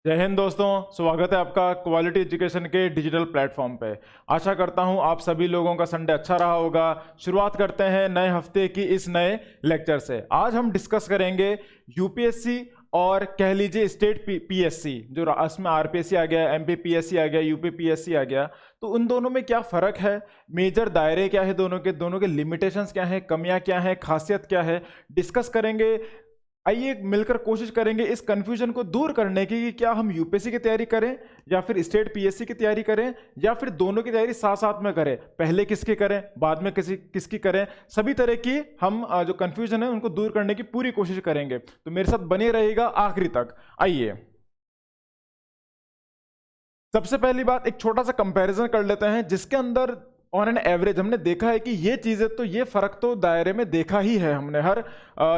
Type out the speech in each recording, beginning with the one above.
जय हिंद दोस्तों, स्वागत है आपका क्वालिटी एजुकेशन के डिजिटल प्लेटफॉर्म पे। आशा करता हूं आप सभी लोगों का संडे अच्छा रहा होगा। शुरुआत करते हैं नए हफ्ते की इस नए लेक्चर से। आज हम डिस्कस करेंगे यूपीएससी और कह लीजिए स्टेट पीएससी, जो इसमें आरपीएससी आ गया, एमपी पीएससी आ गया, यूपी पीएससी आ गया। तो उन दोनों में क्या फ़र्क है, मेजर दायरे क्या है, दोनों के लिमिटेशंस क्या है, कमियां क्या है, खासियत क्या है, डिस्कस करेंगे। आइए मिलकर कोशिश करेंगे इस कंफ्यूजन को दूर करने की कि क्या हम यूपीएससी की तैयारी करें या फिर स्टेट पीएससी की तैयारी करें या फिर दोनों की तैयारी साथ साथ में करें, पहले किसकी करें बाद में किसकी करें। सभी तरह की हम जो कंफ्यूजन है उनको दूर करने की पूरी कोशिश करेंगे, तो मेरे साथ बने रहेगा आखिरी तक। आइए सबसे पहली बात एक छोटा सा कंपैरिजन कर लेते हैं, जिसके अंदर ऑन एन एवरेज हमने देखा है कि ये चीजें, तो ये फर्क तो दायरे में देखा ही है हमने हर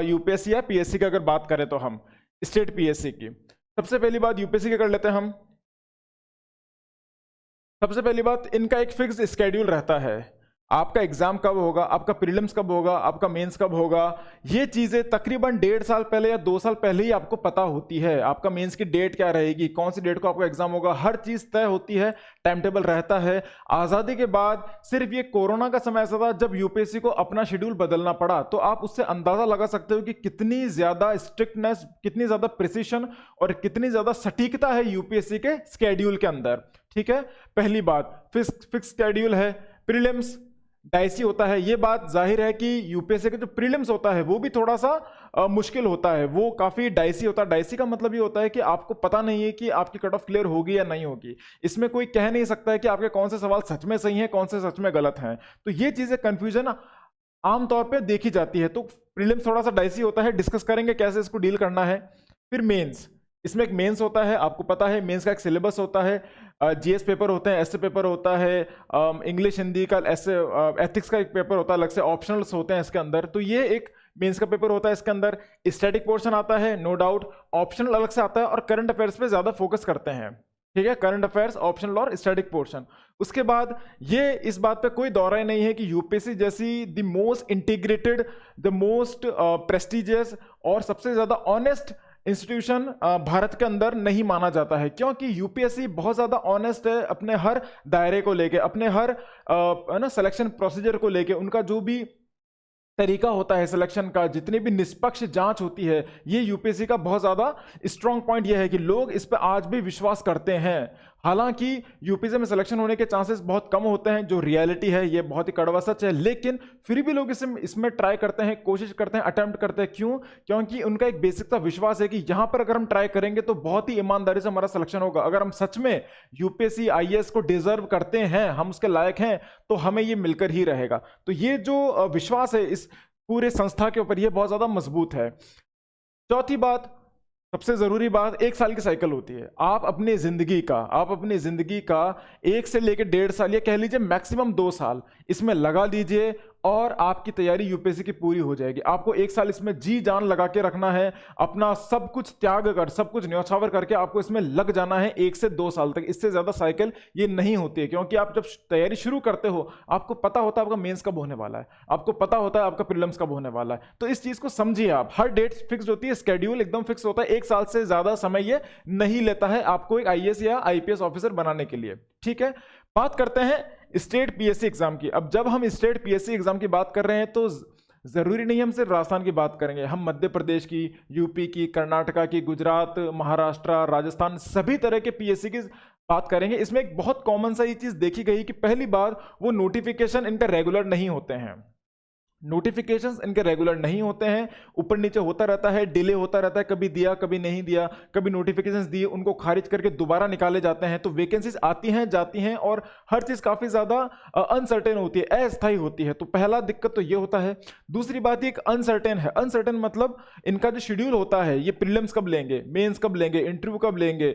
यूपीएससी या पीएससी की अगर बात करें तो हम स्टेट पीएससी की। सबसे पहली बात यूपीएससी की कर लेते हैं हम। सबसे पहली बात, इनका एक फिक्स स्केड्यूल रहता है। आपका एग्जाम कब होगा, आपका प्रीलिम्स कब होगा, आपका मेंस कब होगा, ये चीजें तकरीबन 1.5 साल पहले या 2 साल पहले ही आपको पता होती है। आपका मेंस की डेट क्या रहेगी, कौन सी डेट को आपका एग्जाम होगा, हर चीज तय होती है, टाइम टेबल रहता है। आजादी के बाद सिर्फ ये कोरोना का समय ऐसा था जब यूपीएससी को अपना शेड्यूल बदलना पड़ा। तो आप उससे अंदाजा लगा सकते हो कि कितनी ज्यादा स्ट्रिक्टनेस, कितनी ज्यादा प्रिसिशन और कितनी ज्यादा सटीकता है यूपीएससी के स्केड्यूल के अंदर। ठीक है, पहली बात फिक्स स्केड्यूल है। प्रीलिम्स डाइसी होता है, ये बात जाहिर है कि यूपीएससी का जो प्रीलिम्स होता है वो भी थोड़ा सा मुश्किल होता है, वो काफी डाइसी होता है। डाइसी का मतलब ये होता है कि आपको पता नहीं है कि आपकी कट ऑफ क्लियर होगी या नहीं होगी। इसमें कोई कह नहीं सकता है कि आपके कौन से सवाल सच में सही हैं, कौन से सच में गलत हैं। तो ये चीजें कंफ्यूजन आमतौर पर देखी जाती है। तो प्रीलिम्स थोड़ा सा डाइसी होता है, डिस्कस करेंगे कैसे इसको डील करना है। फिर मेंस, इसमें एक मेंस होता है, आपको पता है मेंस का एक सिलेबस होता है, जीएस पेपर होते हैं, एसए पेपर होता है, इंग्लिश हिंदी का एसए, एथिक्स का एक पेपर होता है अलग से, ऑप्शनल्स होते हैं इसके अंदर। तो ये एक मेंस का पेपर होता है। इसके अंदर स्टैटिक पोर्शन आता है, नो डाउट, ऑप्शनल अलग से आता है, और करंट अफेयर्स पे ज्यादा फोकस करते हैं। ठीक है, करंट अफेयर्स, ऑप्शनल और स्टैटिक पोर्शन। उसके बाद ये इस बात पे कोई दौरा ही नहीं है कि यूपीएससी जैसी the most integrated, the most prestigious और सबसे ज्यादा ऑनेस्ट इंस्टीट्यूशन भारत के अंदर नहीं माना जाता है, क्योंकि यूपीएससी बहुत ज्यादा ऑनेस्ट है अपने हर दायरे को लेके, अपने हर सिलेक्शन प्रोसीजर को लेके। उनका जो भी तरीका होता है सिलेक्शन का, जितनी भी निष्पक्ष जांच होती है, ये यूपीएससी का बहुत ज्यादा स्ट्रॉन्ग पॉइंट ये है कि लोग इस पर आज भी विश्वास करते हैं। हालांकि यूपीएससी में सिलेक्शन होने के चांसेस बहुत कम होते हैं, जो रियलिटी है ये बहुत ही कड़वा सच है, लेकिन फिर भी लोग इसमें ट्राई करते हैं, कोशिश करते हैं, अटेम्प्ट करते हैं। क्यों? क्योंकि उनका एक बेसिक सा विश्वास है कि यहां पर अगर हम ट्राई करेंगे तो बहुत ही ईमानदारी से हमारा सिलेक्शन होगा। अगर हम सच में यूपीएससी आईएएस को डिजर्व करते हैं, हम उसके लायक हैं, तो हमें ये मिलकर ही रहेगा। तो ये जो विश्वास है इस पूरे संस्था के ऊपर, ये बहुत ज्यादा मजबूत है। चौथी बात, सबसे जरूरी बात, 1 साल की साइकिल होती है। आप अपनी जिंदगी का 1 से लेकर 1.5 साल, ये कह लीजिए मैक्सिमम 2 साल इसमें लगा दीजिए और आपकी तैयारी यूपीएससी की पूरी हो जाएगी। आपको 1 साल इसमें जी जान लगा के रखना है, अपना सब कुछ त्याग कर, सब कुछ न्यौछावर करके आपको इसमें लग जाना है 1 से 2 साल तक। इससे ज्यादा साइकिल ये नहीं होती है, क्योंकि आप जब तैयारी शुरू करते हो आपको पता होता है आपका मेंस कब होने वाला है, आपको पता होता है आपका प्रीलिम्स कब होने वाला है। तो इस चीज को समझिए आप, हर डेट फिक्स होती है, स्केड्यूल एकदम फिक्स होता है। 1 साल से ज्यादा समय ये नहीं लेता है आपको एक आईएएस या आईपीएस ऑफिसर बनाने के लिए। ठीक है, बात करते हैं स्टेट पीएससी एग्जाम की। अब जब हम स्टेट पीएससी एग्जाम की बात कर रहे हैं तो जरूरी नहीं हम सिर्फ राजस्थान की बात करेंगे, हम मध्य प्रदेश की, यूपी की, कर्नाटका की, गुजरात, महाराष्ट्र, राजस्थान, सभी तरह के पीएससी की बात करेंगे। इसमें एक बहुत कॉमन सा ये चीज देखी गई कि पहली बार वो नोटिफिकेशन इनका रेगुलर नहीं होते हैं, नोटिफिकेशंस इनके रेगुलर नहीं होते हैं, ऊपर नीचे होता रहता है, डिले होता रहता है, कभी दिया कभी नहीं दिया, कभी नोटिफिकेशंस दिए उनको खारिज करके दोबारा निकाले जाते हैं। तो वैकेंसीज आती हैं जाती हैं और हर चीज काफी ज्यादा अनसर्टेन होती है, अस्थायी होती है। तो पहला दिक्कत तो ये होता है। दूसरी बात, एक अनसर्टेन है। अनसर्टेन मतलब इनका जो शेड्यूल होता है, ये प्रीलिम्स कब लेंगे, मेंस कब लेंगे, इंटरव्यू कब लेंगे,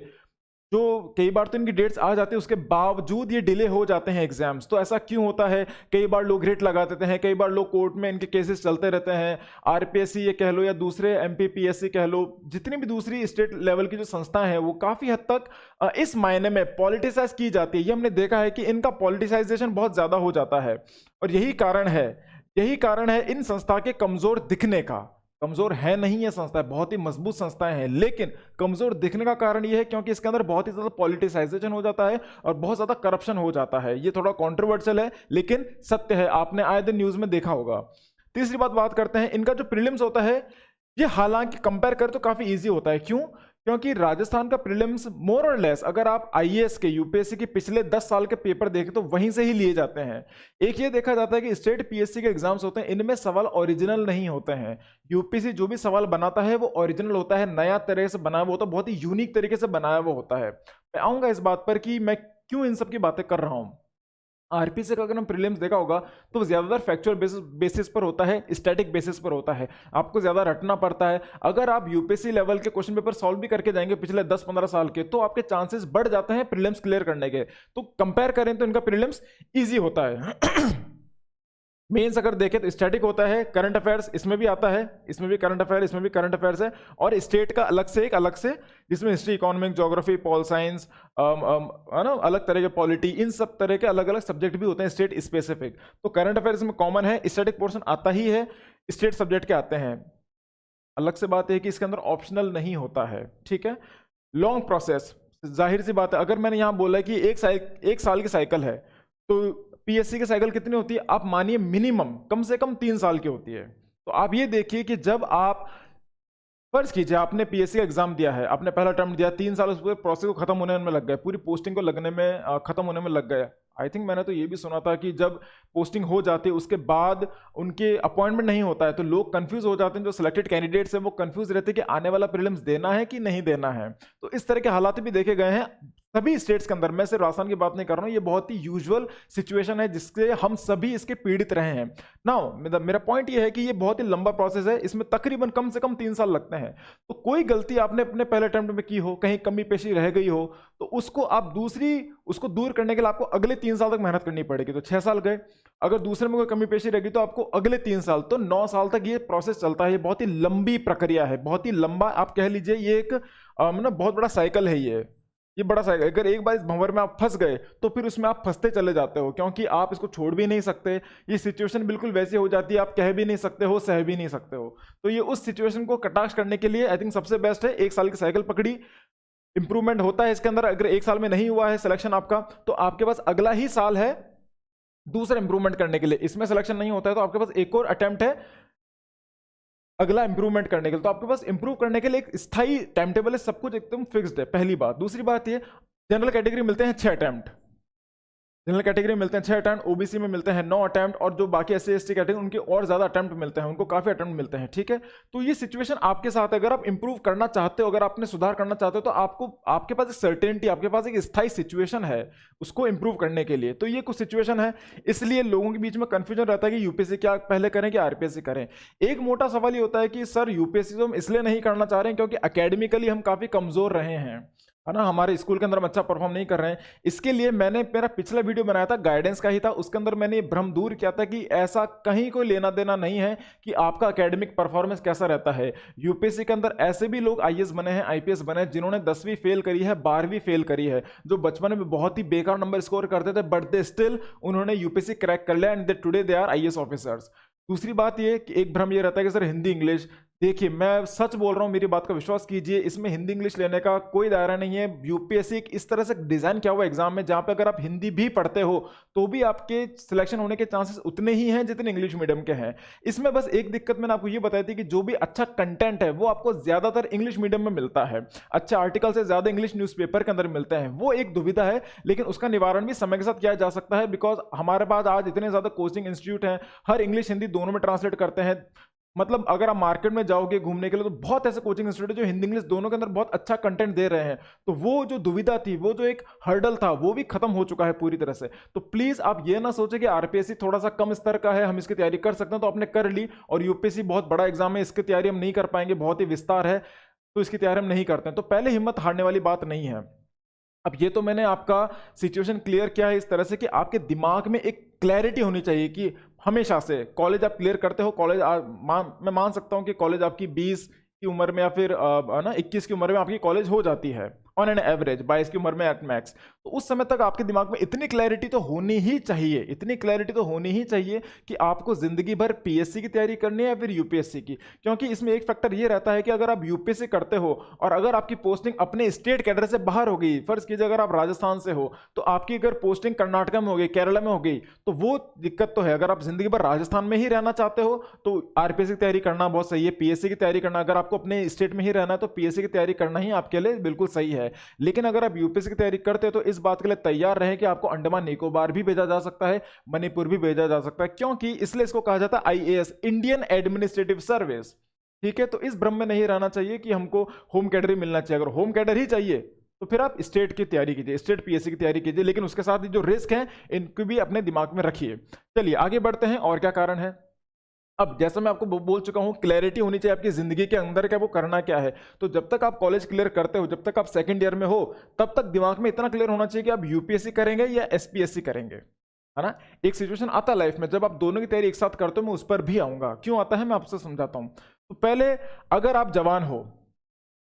जो कई बार तो इनकी डेट्स आ जाती है, उसके बावजूद ये डिले हो जाते हैं एग्जाम्स। तो ऐसा क्यों होता है? कई बार लोग रेट लगा देते हैं, कई बार लोग कोर्ट में इनके केसेस चलते रहते हैं। आरपीएससी ये कह लो या दूसरे एमपीपीएससी कह लो, जितनी भी दूसरी स्टेट लेवल की जो संस्थाएं हैं वो काफी हद तक इस मायने में पॉलिटिसाइज की जाती है। ये हमने देखा है कि इनका पॉलिटिसाइजेशन बहुत ज्यादा हो जाता है, और यही कारण है इन संस्था के कमजोर दिखने का। कमजोर है नहीं, ये संस्था बहुत ही मजबूत संस्थाएं हैं, लेकिन कमजोर दिखने का कारण ये है क्योंकि इसके अंदर बहुत ही ज्यादा पॉलिटिसाइजेशन हो जाता है और बहुत ज्यादा करप्शन हो जाता है। ये थोड़ा कंट्रोवर्शियल है लेकिन सत्य है, आपने आए दिन न्यूज में देखा होगा। तीसरी बात करते हैं, इनका जो प्रीलिम्स होता है ये हालांकि कंपेयर कर तो काफी इजी होता है। क्यों? क्योंकि राजस्थान का प्रीलिम्स मोर और लेस अगर आप आईएएस के, यूपीएससी के पिछले 10 साल के पेपर देखें तो वहीं से ही लिए जाते हैं। एक ये देखा जाता है कि स्टेट पीएससी के एग्जाम्स होते हैं, इनमें सवाल ओरिजिनल नहीं होते हैं। यूपीएससी जो भी सवाल बनाता है वो ओरिजिनल होता है, नया तरह से बनाया हुआ होता है, बहुत ही यूनिक तरीके से बनाया हुआ होता है। मैं आऊंगा इस बात पर कि मैं क्यों इन सब की बातें कर रहा हूं। आरपीसी का अगर हम प्रीलिम्स देखा होगा तो ज्यादातर फैक्चुअल बेसिस पर होता है, स्टैटिक बेसिस पर होता है, आपको ज्यादा रटना पड़ता है। अगर आप यूपीएससी लेवल के क्वेश्चन पेपर सॉल्व भी करके जाएंगे पिछले 10-15 साल के, तो आपके चांसेस बढ़ जाते हैं प्रीलिम्स क्लियर करने के। तो कंपेयर करें तो इनका प्रीलिम्स इजी होता है। मेंस अगर देखें तो स्टैटिक होता है, करंट अफेयर्स इसमें भी आता है, इसमें भी करंट अफेयर, इसमें भी करंट अफेयर्स है, और स्टेट का अलग से जिसमें history, economic, geography, pol science, है ना, अलग तरह के पॉलिटी, इन सब तरह के अलग अलग सब्जेक्ट भी होते हैं स्टेट स्पेसिफिक। तो करंट अफेयर्स में कॉमन है, स्टैटिक पोर्शन आता ही है, स्टेट सब्जेक्ट के आते हैं। अलग से बात है कि इसके अंदर ऑप्शनल नहीं होता है, ठीक है। लॉन्ग प्रोसेस, जाहिर सी बात है, अगर मैंने यहां बोला कि एक साल की साइकिल है तो पीएससी की साइकिल कितनी होती है? आप मानिए मिनिमम कम से कम 3 साल की होती है। तो आप ये देखिए कि जब आप फर्ज कीजिए आपने पीएससी का एग्जाम दिया है, आपने पहला टर्म दिया, 3 साल उस पूरे प्रोसेस को खत्म होने में लग गए, पूरी पोस्टिंग को लगने में खत्म होने में लग गए। आई थिंक मैंने तो ये भी सुना था कि जब पोस्टिंग हो जाती है उसके बाद उनके अपॉइंटमेंट नहीं होता है तो लोग कंफ्यूज हो जाते हैं, जो सिलेक्टेड कैंडिडेट्स हैं वो कंफ्यूज रहते हैं कि आने वाला प्रीलिम्स देना है कि नहीं देना है। तो इस तरह के हालात भी देखे गए हैं सभी स्टेट्स के अंदर। मैं सिर्फ राजस्थान की बात नहीं कर रहा हूं, ये बहुत ही यूजुअल सिचुएशन है जिससे हम सभी इसके पीड़ित रहे हैं। नाउ मेरा पॉइंट ये है कि ये बहुत ही लंबा प्रोसेस है, इसमें तकरीबन कम से कम 3 साल लगते हैं। तो कोई गलती आपने अपने पहले अटेम्प्ट में की हो, कहीं कमी पेशी रह गई हो, तो उसको दूर करने के लिए आपको अगले 3 साल तक मेहनत करनी पड़ेगी। तो 6 साल गए, अगर दूसरे में कोई कमी पेशी रहेगी तो आपको अगले 3 साल, तो 9 साल तक ये प्रोसेस चलता है। ये बहुत ही लंबी प्रक्रिया है, बहुत ही लंबा, आप कह लीजिए ये एक बहुत बड़ा साइकिल है। ये बड़ा साइकिल, अगर एक बार इस भंवर में आप फंस गए तो फिर उसमें आप फंसते चले जाते हो, क्योंकि आप इसको छोड़ भी नहीं सकते। ये सिचुएशन बिल्कुल वैसी हो जाती है, आप कह भी नहीं सकते हो, सह भी नहीं सकते हो। तो ये उस सिचुएशन को कटाक्ष करने के लिए आई थिंक सबसे बेस्ट है 1 साल की साइकिल पकड़ी। इंप्रूवमेंट होता है इसके अंदर, अगर 1 साल में नहीं हुआ है सिलेक्शन आपका, तो आपके पास अगला ही साल है दूसरा इंप्रूवमेंट करने के लिए। इसमें सिलेक्शन नहीं होता है तो आपके पास एक और अटेम्प्ट है अगला इंप्रूवमेंट करने के लिए। तो आपके पास इंप्रूव करने के लिए एक स्थायी टाइम टेबल है, सब कुछ एकदम फिक्स्ड है, पहली बात। दूसरी बात ये, जनरल कैटेगरी मिलते हैं 6 अटेम्प्ट, जनरल कैटेगरी में मिलते हैं 6 अटेम्प्ट, ओबीसी में मिलते हैं 9 अटेम्प्ट, और जो बाकी एससी एसटी कैटेगरी उनके और ज्यादा अटेम्प्ट मिलते हैं, उनको काफी अटेम्प्ट मिलते हैं, ठीक है। तो ये सिचुएशन आपके साथ है, अगर आप इंप्रूव करना चाहते हो, अगर आपने सुधार करना चाहते हो, तो आपके पास एक सर्टेनिटी, आपके पास एक स्थायी सिचुएशन है उसको इंप्रूव करने के लिए। तो ये कुछ सिचुएशन है, इसलिए लोगों के बीच में कंफ्यूजन रहता है कि यूपीएससी क्या पहले करें कि आरपीएससी करें। एक मोटा सवाल ये होता है कि सर यूपीएससी तो हम इसलिए नहीं करना चाह रहे हैं क्योंकि एकेडमिकली हम काफी कमजोर रहे हैं, है ना, हमारे स्कूल के अंदर हम अच्छा परफॉर्म नहीं कर रहे हैं। इसके लिए मैंने मेरा पिछला वीडियो बनाया था, गाइडेंस का ही था, उसके अंदर मैंने ये भ्रम दूर किया था कि ऐसा कहीं कोई लेना देना नहीं है कि आपका एकेडमिक परफॉर्मेंस कैसा रहता है। यूपीएससी के अंदर ऐसे भी लोग आईएएस बने हैं, आईपीएस बने हैं, जिन्होंने 10वीं फेल करी है, 12वीं फेल करी है, जो बचपन में बहुत ही बेकार नंबर स्कोर करते थे, बट दे स्टिल उन्होंने यूपीएससी क्रैक कर लिया and today they are IAS officers. दूसरी बात ये कि एक भ्रम ये रहता है कि सर हिंदी इंग्लिश, देखिए मैं सच बोल रहा हूं, मेरी बात का विश्वास कीजिए, इसमें हिंदी इंग्लिश लेने का कोई दायरा नहीं है। यूपीएससी इस तरह से डिजाइन किया हुआ एग्जाम में जहां पे अगर आप हिंदी भी पढ़ते हो तो भी आपके सिलेक्शन होने के चांसेस उतने ही हैं जितने इंग्लिश मीडियम के हैं। इसमें बस एक दिक्कत मैंने आपको ये बताई थी कि जो भी अच्छा कंटेंट है वो आपको ज्यादातर इंग्लिश मीडियम में मिलता है, अच्छे आर्टिकल से ज्यादा इंग्लिश न्यूज़पेपर के अंदर मिलते हैं। वो एक दुविधा है, लेकिन उसका निवारण भी समय के साथ किया जा सकता है, बिकॉज हमारे पास आज इतने ज्यादा कोचिंग इंस्टीट्यूट हैं, हर इंग्लिश हिंदी दोनों में ट्रांसलेट करते हैं। मतलब अगर आप मार्केट में जाओगे घूमने के लिए तो बहुत ऐसे कोचिंग इंस्टीट्यूट जो हिंदी इंग्लिश दोनों के अंदर बहुत अच्छा कंटेंट दे रहे हैं। तो वो जो दुविधा थी, वो जो एक हर्डल था, वो भी खत्म हो चुका है पूरी तरह से। तो प्लीज आप ये ना सोचे कि आरपीएससी थोड़ा सा कम स्तर का है, हम इसकी तैयारी कर सकते हैं तो आपने कर ली, और यूपीएससी बहुत बड़ा एग्जाम है, इसकी तैयारी हम नहीं कर पाएंगे, बहुत ही विस्तार है तो इसकी तैयारी हम नहीं करते हैं। तो पहले हिम्मत हारने वाली बात नहीं है। अब ये तो मैंने आपका सिचुएशन क्लियर किया है इस तरह से कि आपके दिमाग में एक क्लैरिटी होनी चाहिए कि हमेशा से कॉलेज आप क्लियर करते हो, कॉलेज मैं मान सकता हूं कि कॉलेज आपकी 20 की उम्र में या फिर 21 की उम्र में आपकी कॉलेज हो जाती है, ऑन एन एवरेज 22 की उम्र में एट मैक्स। तो उस समय तक आपके दिमाग में इतनी क्लैरिटी तो होनी ही चाहिए, इतनी क्लैरिटी तो होनी ही चाहिए कि आपको जिंदगी भर पीएससी की तैयारी करनी है या फिर यूपीएससी की। क्योंकि इसमें एक फैक्टर ये रहता है कि अगर आप यूपीएससी करते हो और अगर आपकी पोस्टिंग अपने स्टेट कैडर से बाहर हो गई, फर्ज कीजिए अगर आप राजस्थान से हो तो आपकी अगर पोस्टिंग कर्नाटक में हो गई, केरला में हो गई, तो वो दिक्कत तो है। अगर आप जिंदगी भर राजस्थान में ही रहना चाहते हो तो आरपीएससी की तैयारी करना बहुत सही है, पीएससी की तैयारी करना, अगर आपको अपने स्टेट में ही रहना है तो पीएससी की तैयारी करना ही आपके लिए बिल्कुल सही है। लेकिन अगर आप यूपीएससी की तैयारी करते हो तो इस बात के लिए तैयार रहें कि आपको अंडमान निकोबार भी भेजा जा सकता है, मणिपुर भी भेजा जा सकता है, क्योंकि इसलिए इसको कहा जाता है आईएएस, इंडियन एडमिनिस्ट्रेटिव सर्विस। ठीक है, तो इस भ्रम में नहीं रहना चाहिए कि हमको होम कैडर ही मिलना चाहिए। अगर होम कैडर ही चाहिए तो फिर आप स्टेट की तैयारी कीजिए, स्टेट पीएससी की तैयारी कीजिए, लेकिन उसके साथ जो रिस्क है इनको भी अपने दिमाग में रखिए। चलिए आगे बढ़ते हैं, और क्या कारण है। अब जैसा मैं आपको बोल चुका हूं, क्लैरिटी होनी चाहिए आपकी जिंदगी के अंदर क्या वो करना क्या है। तो जब तक आप कॉलेज क्लियर करते हो, जब तक आप सेकंड ईयर में हो, तब तक दिमाग में इतना क्लियर होना चाहिए कि आप यूपीएससी करेंगे या एसपीएससी करेंगे, है ना। एक सिचुएशन आता है लाइफ में जब आप दोनों की तैयारी एक साथ करते हो, मैं उस पर भी आऊंगा, क्यों आता है मैं आपसे समझाता हूं। तो पहले, अगर आप जवान हो,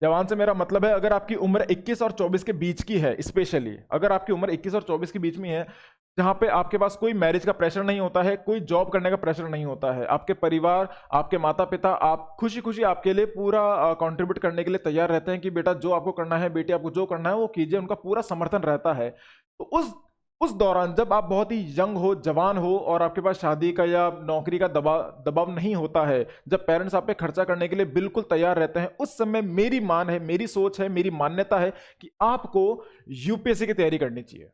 जवान से मेरा मतलब है अगर आपकी उम्र 21 और 24 के बीच की है, स्पेशली अगर आपकी उम्र 21 और 24 के बीच में है, जहां पे आपके पास कोई मैरिज का प्रेशर नहीं होता है, कोई जॉब करने का प्रेशर नहीं होता है, आपके परिवार, आपके माता पिता आप खुशी खुशी आपके लिए पूरा कंट्रीब्यूट करने के लिए तैयार रहते हैं कि बेटा जो आपको करना है, बेटी आपको जो करना है वो कीजिए, उनका पूरा समर्थन रहता है। तो उस दौरान जब आप बहुत ही यंग हो, जवान हो, और आपके पास शादी का या नौकरी का दबाव नहीं होता है, जब पेरेंट्स आप पे खर्चा करने के लिए बिल्कुल तैयार रहते हैं, उस समय मेरी मान है, मेरी सोच है, मेरी मान्यता है कि आपको यूपीएससी की तैयारी करनी चाहिए।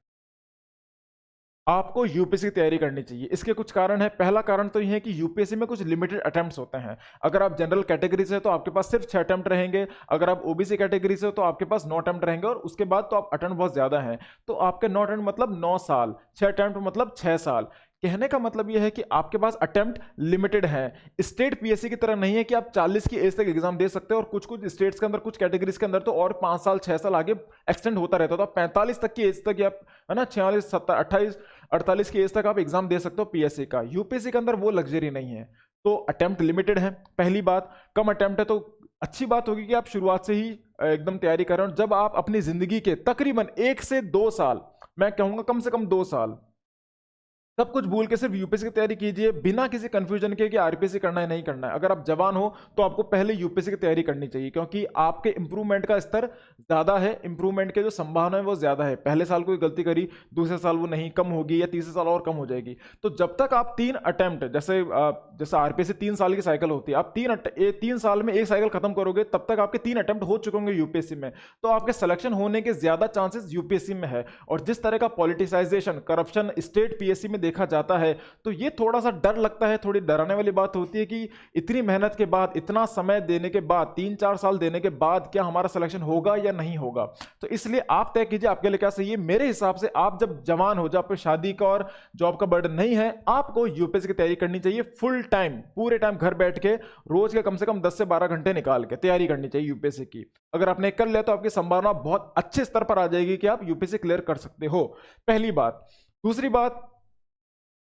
आपको यूपीएससी की तैयारी करनी चाहिए। इसके कुछ कारण है। पहला कारण तो यह है कि यूपीएससी में कुछ लिमिटेड अटेम्प्ट्स होते हैं। अगर आप जनरल कैटेगरी से हो तो आपके पास सिर्फ 6 अटेम्प्ट रहेंगे, अगर आप ओबीसी कैटेगरी से हो तो आपके पास 9 अटेम्प्ट रहेंगे, और उसके बाद तो आप अटेम्प्ट बहुत ज्यादा हैं। तो आपके 9 अटेम्प्ट मतलब 9 साल, 6 अटेम्प्ट मतलब 6 साल। कहने का मतलब यह है कि आपके पास अटेम्प्ट लिमिटेड है। स्टेट पीएससी की तरह नहीं है कि आप 40 की एज तक एग्जाम दे सकते हो, और कुछ कुछ स्टेट्स के अंदर, कुछ कैटेगरीज के अंदर तो और 5 साल 6 साल आगे एक्सटेंड होता रहता है। तो आप 45 तक की एज तक, या है ना 46 70 28 48 की एज तक आप एग्जाम दे सकते हो पीएससी का। यूपीएससी के अंदर वो लग्जरी नहीं है, तो अटेम्प्ट लिमिटेड है। पहली बात, कम अटेम्प्ट है तो अच्छी बात होगी कि आप शुरुआत से ही एकदम तैयारी कर रहे हो। जब आप अपनी जिंदगी के तकरीबन 1 से 2 साल, मैं कहूंगा कम से कम 2 साल, सब कुछ भूल के सिर्फ यूपीएससी की तैयारी कीजिए, बिना किसी कंफ्यूजन के कि आरपीएससी करना है नहीं करना है। अगर आप जवान हो तो आपको पहले यूपीएससी की तैयारी करनी चाहिए, क्योंकि आपके इंप्रूवमेंट का स्तर ज्यादा है, इंप्रूवमेंट के जो संभावना है वो ज्यादा है। पहले साल कोई गलती करी, दूसरे साल वो नहीं, कम होगी, या तीसरे साल और कम हो जाएगी। तो जब तक आप 3 अटेम्प्ट, जैसे आरपीएससी 3 साल की साइकिल होती है, आप 3 साल में एक साइकिल खत्म करोगे, तब तक आपके 3 अटेम्प्ट हो चुके होंगे यूपीएससी में, तो आपके सिलेक्शन होने के ज्यादा चांसेस यूपीएससी में है। और जिस तरह का पॉलिटिसाइजेशन, करप्शन स्टेट पीएससी में देखा जाता है, तो ये थोड़ा सा डर लगता है, थोड़ी डराने वाली बात होती है कि इतनी मेहनत के बाद, इतना समय देने के बाद, 3-4 साल देने के बाद क्या हमारा सिलेक्शन होगा या नहीं होगा। तो इसलिए आप तय कीजिए आपके लिए क्या सही है। मेरे हिसाब से आप जब जवान हो, जब शादी का और जॉब का बर्डन नहीं है, आपको यूपीएससी की तैयारी करनी चाहिए फुल टाइम, पूरे टाइम घर बैठ के, रोज के कम से कम 10 से 12 घंटे निकाल के तैयारी करनी चाहिए यूपीएससी की। अगर आपने कर लिया तो आपकी संभावना बहुत अच्छे स्तर पर आ जाएगी कि आप यूपीएससी क्लियर कर सकते हो। पहली बात। दूसरी बात,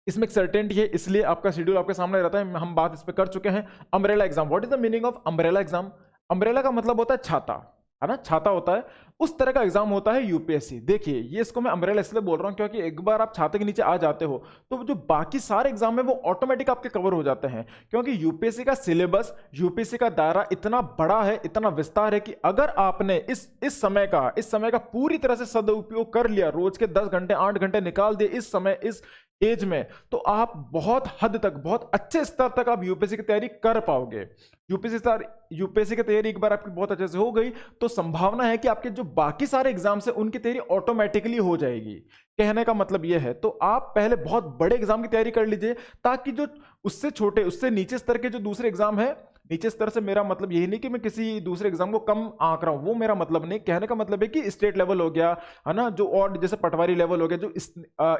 इसमें एक सर्टेनिटी है, इसलिए आपका शेड्यूल आपके सामने रहता है, हम बात इस पे कर चुके हैं। Umbrella exam, what is the meaning of umbrella exam. Umbrella का मतलब होता है छाता, है ना, छाता होता है, उस तरह का एग्जाम होता है यूपीएससी। देखिए, ये इसको मैं अम्ब्रेला इसलिए बोल रहा हूं क्योंकि एक बार आप छाते के नीचे आ जाते हो तो जो बाकी सारे एग्जाम है वो ऑटोमेटिक आपके कवर हो जाते हैं, क्योंकि यूपीएससी का सिलेबस, यूपीएससी का दायरा इतना बड़ा है, इतना विस्तार है कि अगर आपने इस समय का पूरी तरह से सदुपयोग कर लिया, रोज के 10 घंटे 8 घंटे निकाल दिए इस समय, इस एज में, तो आप बहुत हद तक, बहुत अच्छे स्तर तक आप यूपीएससी की तैयारी कर पाओगे। यूपीएससी की तैयारी एक बार आपकी बहुत अच्छे से हो गई तो संभावना है कि आपके जो बाकी सारे एग्जाम्स हैं उनकी तैयारी ऑटोमेटिकली हो जाएगी। कहने का मतलब यह है, तो आप पहले बहुत बड़े एग्जाम की तैयारी कर लीजिए, ताकि जो उससे छोटे, उससे नीचे स्तर के जो दूसरे एग्जाम है, नीचे स्तर से मेरा मतलब यही नहीं कि मैं किसी दूसरे एग्जाम को कम आंक रहा हूं, वो मेरा मतलब नहीं। कहने का मतलब है कि स्टेट लेवल हो गया, है ना, जो और जैसे पटवारी लेवल हो गया, जो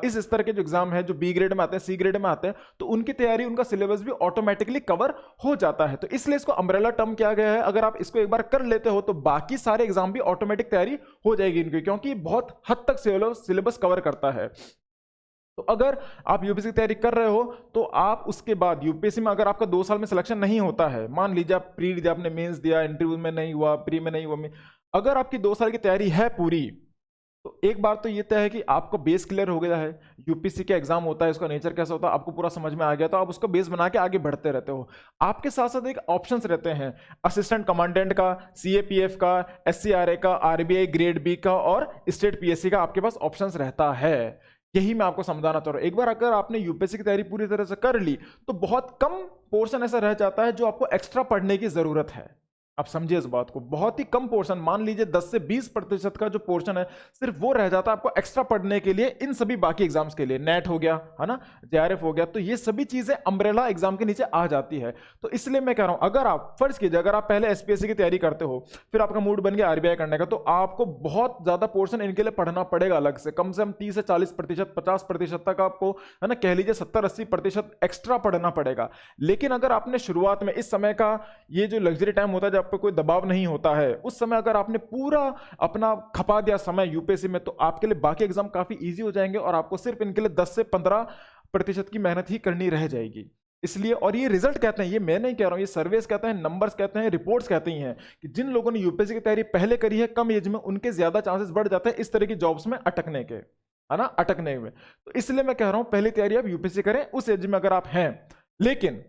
इस स्तर के जो एग्जाम है, जो बी ग्रेड में आते हैं, सी ग्रेड में आते हैं, तो उनकी तैयारी, उनका सिलेबस भी ऑटोमेटिकली कवर हो जाता है। तो इसलिए इसको अम्ब्रेला टर्म किया गया है। अगर आप इसको एक बार कर लेते हो तो बाकी सारे एग्जाम भी ऑटोमेटिक तैयारी हो जाएगी इनकी, क्योंकि बहुत हद तक सिलेबस कवर करता है। तो अगर आप यूपीएससी की तैयारी कर रहे हो तो आप उसके बाद यूपीएससी में अगर आपका 2 साल में सिलेक्शन नहीं होता है, मान लीजिए आप प्री दिया, आपने मेंस दिया, इंटरव्यू में नहीं हुआ, प्री में नहीं हुआ, अगर आपकी 2 साल की तैयारी है पूरी, तो एक बार तो ये तय है कि आपको बेस क्लियर हो गया है, यूपीसी का एग्जाम होता है, इसका नेचर कैसा होता है आपको पूरा समझ में आ गया, तो आप उसको बेस बना के आगे बढ़ते रहते हो। आपके साथ साथ एक ऑप्शंस रहते हैं असिस्टेंट कमांडेंट का, सीएपीएफ का, एससीआरए का, आरबीआई ग्रेड बी का और स्टेट पीएससी का, आपके पास ऑप्शंस रहता है। यही मैं आपको समझाना चाह रहा हूं। एक बार अगर आपने यूपीएससी की तैयारी पूरी तरह से कर ली तो बहुत कम पोर्शन ऐसा रह जाता है जो आपको एक्स्ट्रा पढ़ने की जरूरत है। आप समझिए इस बात को, बहुत ही कम पोर्शन, मान लीजिए 10 से 20% का जो पोर्शन है सिर्फ वो रह जाता है आपको एक्स्ट्रा पढ़ने के लिए इन सभी बाकी एग्जाम्स के लिए। नेट हो गया है ना, जेआरएफ हो गया, तो ये सभी चीजें अम्ब्रेला एग्जाम के नीचे आ जाती है। तो इसलिए मैं कह रहा हूं, अगर आप फर्ज कीजिए अगर आप पहले एसपीएससी की तैयारी करते हो, फिर आपका मूड बन गया आरबीआई करने का, तो आपको बहुत ज्यादा पोर्शन इनके लिए पढ़ना पड़ेगा अलग से, कम 30 से 40%, 50% तक आपको, है ना, कह लीजिए 70-80% एक्स्ट्रा पढ़ना पड़ेगा। लेकिन अगर आपने शुरुआत में इस समय का ये जो लग्जरी टाइम होता है जब आपको कोई दबाव नहीं होता है, उस समय अगर आपने पूरा अपना खपा दिया समय यूपीएससी में, तो आपके लिए बाकी एग्जाम काफी इजी हो जाएंगे और आपको सिर्फ इनके लिए 10 से 15% की मेहनत ही करनी रह जाएगी। इसलिए, और ये रिजल्ट कहते हैं, ये मैं नहीं कह रहा हूं, ये सर्वेस कहते हैं, नंबर्स कहते हैं, रिपोर्ट्स कहती हैं कि जिन लोगों ने यूपीएससी की तैयारी पहले करी है कम एज में, उनके ज्यादा चांसेस बढ़ जाते हैं इस तरह की जॉब्स में अटकने के, है ना, अटकने में। तो इसलिए मैं कह रहा हूं पहली तैयारी आप यूपीएससी करें उस एज में अगर आप हैं। लेकिन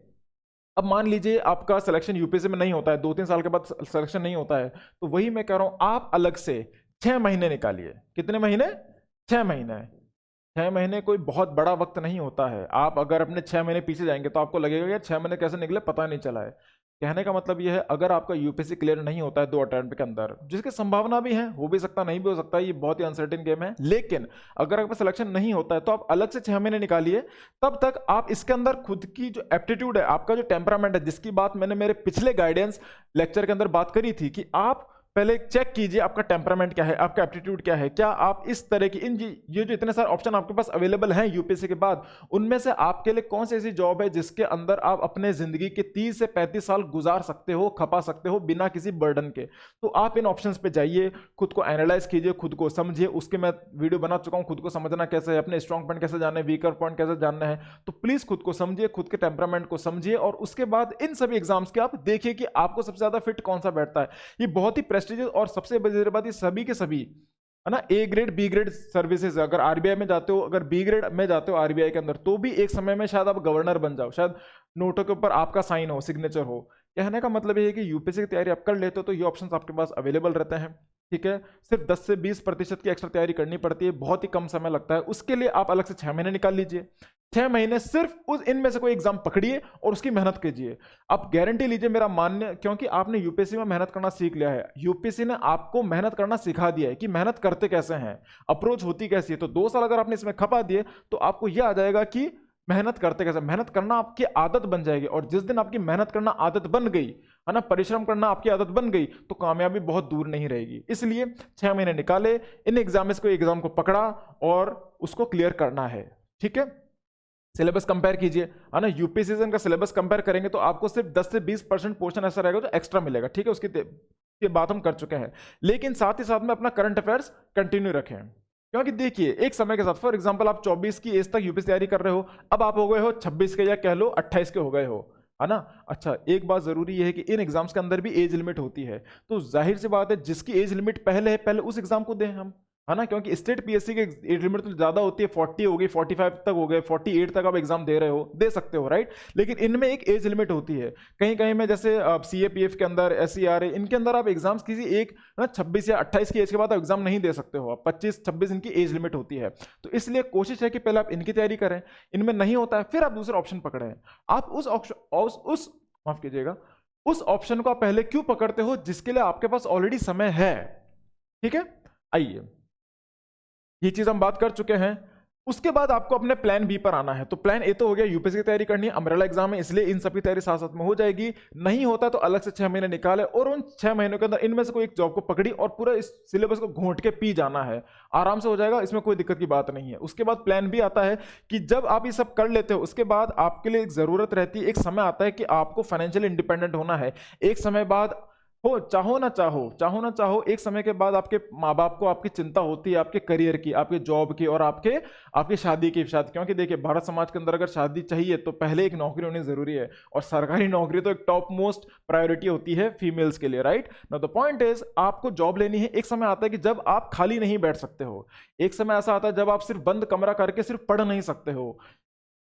अब मान लीजिए आपका सिलेक्शन यूपीएससी में नहीं होता है, 2-3 साल के बाद सिलेक्शन नहीं होता है, तो वही मैं कह रहा हूं आप अलग से 6 महीने निकालिए। कितने महीने? 6 महीने। 6 महीने कोई बहुत बड़ा वक्त नहीं होता है। आप अगर अपने 6 महीने पीछे जाएंगे तो आपको लगेगा कि 6 महीने कैसे निकले पता नहीं चला है। कहने का मतलब यह है, अगर आपका यूपीएससी क्लियर नहीं होता है 2 अटेम्प्ट के अंदर, जिसकी संभावना भी है, हो भी सकता नहीं भी हो सकता है, ये बहुत ही अनसर्टेन गेम है, लेकिन अगर आपका सिलेक्शन नहीं होता है तो आप अलग से 6 महीने निकालिए। तब तक आप इसके अंदर खुद की जो एप्टीट्यूड है, आपका जो टेम्परामेंट है, जिसकी बात मैंने मेरे पिछले गाइडेंस लेक्चर के अंदर बात करी थी कि आप पहले चेक कीजिए आपका टेम्परामेंट क्या है, आपका एप्टीट्यूड क्या है, क्या आप इस तरह की ये जो इतने सारे ऑप्शन आपके पास अवेलेबल हैं यूपीएससी के बाद, उनमें से आपके लिए कौन सी ऐसी जॉब है जिसके अंदर आप अपने जिंदगी के 30 से 35 साल गुजार सकते हो, खपा सकते हो बिना किसी बर्डन के। तो आप इन ऑप्शंस पे जाइए, खुद को एनालाइज कीजिए, खुद को समझिए, उसके मैं वीडियो बना चुका हूं, खुद को समझना कैसे है, अपने स्ट्रॉन्ग पॉइंट कैसे जानना है, वीकर पॉइंट कैसे जानना है। तो प्लीज खुद को समझिए, खुद के टेम्परामेंट को समझिए, और उसके बाद इन सभी एग्जाम्स के आप देखिए कि आपको सबसे ज्यादा फिट कौन सा बैठता है। ये बहुत ही प्रेस्टिजियस और सबसे बात, ये सभी के सभी, है ना, A grade B grade services, अगर आरबीआई में जाते हो, अगर बी ग्रेड में जाते हो आरबीआई के अंदर, तो भी एक समय में शायद आप गवर्नर बन जाओ, शायद नोटों के ऊपर आपका साइन हो, सिग्नेचर हो। कहने का मतलब ये है कि यूपीएससी की तैयारी आप कर लेते हो तो ये ऑप्शंस आपके पास अवेलेबल रहते हैं। ठीक है, सिर्फ 10 से 20% की एक्स्ट्रा तैयारी करनी पड़ती है, बहुत ही कम समय लगता है। उसके लिए आप अलग से 6 महीने निकाल लीजिए। 6 महीने सिर्फ उस इनमें से कोई एग्जाम पकड़िए और उसकी मेहनत कीजिए। आप गारंटी लीजिए, मेरा मान्य, क्योंकि आपने यूपीएससी में मेहनत करना सीख लिया है, यूपीएससी ने आपको मेहनत करना सिखा दिया है कि मेहनत करते कैसे हैं, अप्रोच होती कैसी है। तो 2 साल अगर आपने इसमें खपा दिए तो आपको यह आ जाएगा कि मेहनत करते कैसे, मेहनत करना आपकी आदत बन जाएगी। और जिस दिन आपकी मेहनत करना आदत बन गई, है ना, परिश्रम करना आपकी आदत बन गई, तो कामयाबी बहुत दूर नहीं रहेगी। इसलिए 6 महीने निकाले, इन एग्जाम को पकड़ा और उसको क्लियर करना है। ठीक है, सिलेबस कंपेयर कीजिए, है ना, यूपीएससी का सिलेबस कंपेयर करेंगे तो आपको सिर्फ 10 से 20% पोर्शन ऐसा रहेगा जो एक्स्ट्रा मिलेगा। ठीक है, उसकी बात हम कर चुके हैं। लेकिन साथ ही साथ में अपना करंट अफेयर्स कंटिन्यू रखें, क्योंकि देखिए एक समय के साथ, फॉर एग्जांपल आप 24 की एज तक यूपीएससी तैयारी कर रहे हो, अब आप हो गए हो 26 के, या कह लो 28 के हो गए हो, है ना। अच्छा, एक बात जरूरी है कि इन एग्जाम्स के अंदर भी एज लिमिट होती है, तो जाहिर सी बात है जिसकी एज लिमिट पहले है पहले उस एग्जाम को दें हम, है ना, क्योंकि स्टेट पीएससी की एज लिमिट तो ज्यादा होती है, 40 हो गई, 45 तक हो गए, 48 तक आप एग्जाम दे रहे हो, दे सकते हो, राइट। लेकिन इनमें एक एज लिमिट होती है, कहीं कहीं में जैसे सीएपीएफ के अंदर, एससीआरए, इनके अंदर आप एग्जाम्स किसी एक 26 या 28 की एज के बाद आप एग्जाम नहीं दे सकते हो, 25-26 इनकी एज लिमिट होती है। तो इसलिए कोशिश है कि पहले आप इनकी तैयारी करें, इनमें नहीं होता है फिर आप दूसरा ऑप्शन पकड़ें। आप उस माफ कीजिएगा, उस ऑप्शन को आप पहले क्यों पकड़ते हो जिसके लिए आपके पास ऑलरेडी समय है। ठीक है, आइए, ये चीज हम बात कर चुके हैं। उसके बाद आपको अपने प्लान बी पर आना है। तो प्लान ए तो हो गया, यूपीएससी की तैयारी करनी है, अम्ब्रेला एग्जाम है, इसलिए इन सबकी तैयारी साथ साथ में हो जाएगी। नहीं होता तो अलग से 6 महीने निकाले और उन 6 महीनों के अंदर इनमें से कोई एक जॉब को पकड़ी और पूरा इस सिलेबस को घोंट के पी जाना है, आराम से हो जाएगा, इसमें कोई दिक्कत की बात नहीं है। उसके बाद प्लान बी आता है कि जब आप ये सब कर लेते हो, उसके बाद आपके लिए एक जरूरत रहती है, एक समय आता है कि आपको फाइनेंशियली इंडिपेंडेंट होना है। एक समय बाद हो, चाहो ना चाहो, एक समय के बाद आपके माँ बाप को आपकी चिंता होती है, आपके करियर की, आपके जॉब की और आपके आपकी शादी की। शादी, क्योंकि देखिए भारत समाज के अंदर अगर शादी चाहिए तो पहले एक नौकरी होनी जरूरी है, और सरकारी नौकरी तो एक टॉप मोस्ट प्रायोरिटी होती है फीमेल्स के लिए, राइट ना। द पॉइंट इज, आपको जॉब लेनी है। एक समय आता है कि जब आप खाली नहीं बैठ सकते हो, एक समय ऐसा आता है जब आप सिर्फ बंद कमरा करके सिर्फ पढ़ नहीं सकते हो।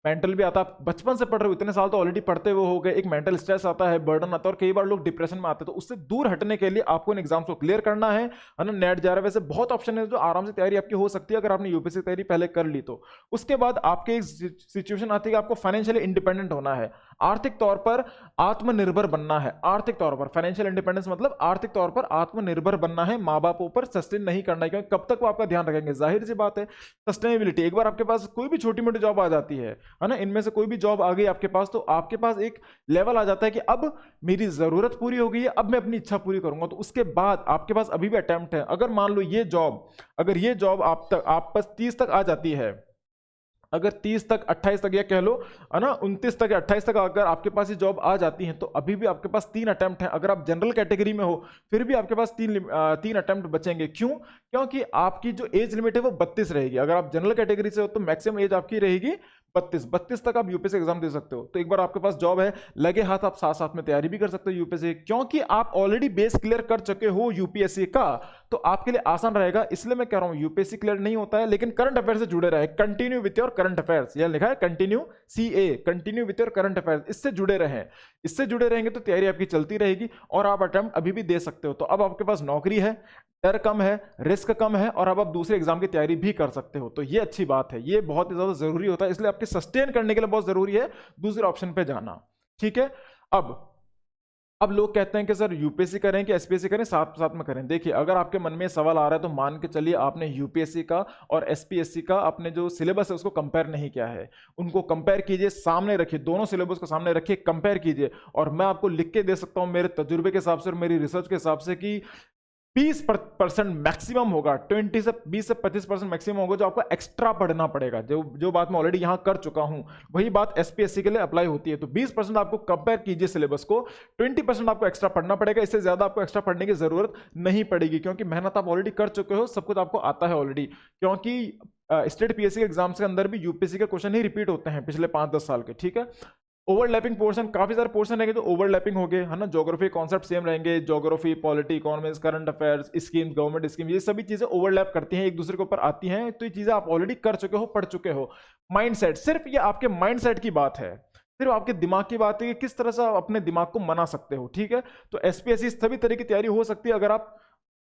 मेंटल भी आता है, आप बचपन से पढ़ रहे हो, इतने साल तो ऑलरेडी पढ़ते हुए हो गए, एक मेंटल स्ट्रेस आता है, बर्डन आता है, और कई बार लोग डिप्रेशन में आते हैं। तो उससे दूर हटने के लिए आपको इन एग्जाम्स को क्लियर करना है ना। नेट जा रहा है, वैसे बहुत ऑप्शन है जो आराम से तैयारी आपकी हो सकती है अगर आपने यूपीएससी तैयारी पहले कर ली तो। उसके बाद आपके एक सिचुएशन आती है कि आपको फाइनेंशियली इंडिपेंडेंट होना है, आर्थिक तौर पर आत्मनिर्भर बनना है। आर्थिक तौर पर फाइनेंशियल इंडिपेंडेंस मतलब आर्थिक तौर पर आत्मनिर्भर बनना है, माँ बापों पर सस्टेन नहीं करना है, क्योंकि कब तक वो आपका ध्यान रखेंगे, जाहिर सी बात है। सस्टेनेबिलिटी, एक बार आपके पास कोई भी छोटी मोटी जॉब आ जाती है ना, इनमें से कोई भी जॉब आ गई आपके पास, तो आपके पास एक लेवल आ जाता है कि अब मेरी जरूरत पूरी हो गई है, अब मैं अपनी इच्छा पूरी करूंगा। तो उसके बाद आपके पास अभी भी अटेम्प्ट है। अगर मान लो ये जॉब, अगर ये जॉब आप पास 30 तक आ जाती है, अगर 30 तक 28 तक या कह लो है ना 29 तक या 28 तक अगर आपके पास ये जॉब आ जाती है, तो अभी भी आपके पास 3 अटेम्प्ट हैं। अगर आप जनरल कैटेगरी में हो फिर भी आपके पास तीन अटेम्प्ट बचेंगे। क्यों? क्योंकि आपकी जो एज लिमिट है वो 32 रहेगी। अगर आप जनरल कैटेगरी से हो तो मैक्सिमम एज आपकी रहेगी 32 तक आप यूपीएससी एग्जाम दे सकते हो। तो एक बार आपके पास जॉब है, लगे हाथ आप साथ साथ में तैयारी भी कर सकते हो यूपीएससी, क्योंकि आप ऑलरेडी बेस क्लियर कर चुके हो यूपीएससी का, तो आपके लिए आसान रहेगा। इसलिए मैं कह रहा हूं यूपीएससी क्लियर नहीं होता है लेकिन करंट अफेयर से जुड़े रहे, continue with your current affairs, यह लिखा है continue CA, continue with your current affairs, इससे जुड़े रहें। इससे जुड़े रहेंगे तो तैयारी आपकी चलती रहेगी और आप अटेम्प्ट अभी भी दे सकते हो। तो अब आपके पास नौकरी है, डर कम है, रिस्क कम है, और अब आप दूसरे एग्जाम की तैयारी भी कर सकते हो। तो ये अच्छी बात है, ये बहुत ही ज्यादा जरूरी होता है, इसलिए आपके सस्टेन करने के लिए बहुत जरूरी है दूसरे ऑप्शन पे जाना। ठीक है। अब लोग कहते हैं कि सर यूपीएससी करें कि एसपीएससी करें, साथ साथ में करें। देखिए अगर आपके मन में सवाल आ रहा है तो मान के चलिए आपने यूपीएससी का और एसपीएससी का अपने जो सिलेबस है उसको कंपेयर नहीं किया है। उनको कंपेयर कीजिए, सामने रखिए, दोनों सिलेबस को सामने रखिए, कंपेयर कीजिए, और मैं आपको लिख के दे सकता हूं मेरे तजुर्बे के हिसाब से और मेरी रिसर्च के हिसाब से कि 20% मैक्सिमम होगा, 20 से 25% मैक्सिमम होगा जो आपको एक्स्ट्रा पढ़ना पड़ेगा। जो बात मैं ऑलरेडी यहां कर चुका हूं वही बात एसपीएससी के लिए अप्लाई होती है। तो 20% आपको कंपेयर कीजिए सिलेबस को, 20% आपको एक्स्ट्रा पढ़ना पड़ेगा। इससे ज्यादा आपको एक्स्ट्रा पढ़ने की जरूरत नहीं पड़ेगी, क्योंकि मेहनत आप ऑलरेडी कर चुके हो, सब कुछ आपको आता है ऑलरेडी। क्योंकि स्टेट पीएससी के एग्जाम्स के अंदर भी यूपीएससी के क्वेश्चन ही रिपीट होते हैं पिछले 5-10 साल के। ठीक है। ओवरलैपिंग पोर्शन, काफी सारे पोर्शन रहेंगे जो ओवरलैपिंग होंगे, है ना। ज्योग्राफी कॉन्सेप्ट सेम रहेंगे, geography, polity, economics, current affairs, scheme, government scheme, ये सभी चीजें ओवरलैप करती हैं, एक दूसरे के ऊपर आती हैं। तो ये चीजें आप ऑलरेडी कर चुके हो, पढ़ चुके हो। माइंडसेट, सिर्फ ये आपके माइंडसेट की बात है, सिर्फ आपके दिमाग की बात है कि किस तरह से आप अपने दिमाग को मना सकते हो। ठीक है। तो एसपीएससी सभी तरह की तैयारी हो सकती है अगर आप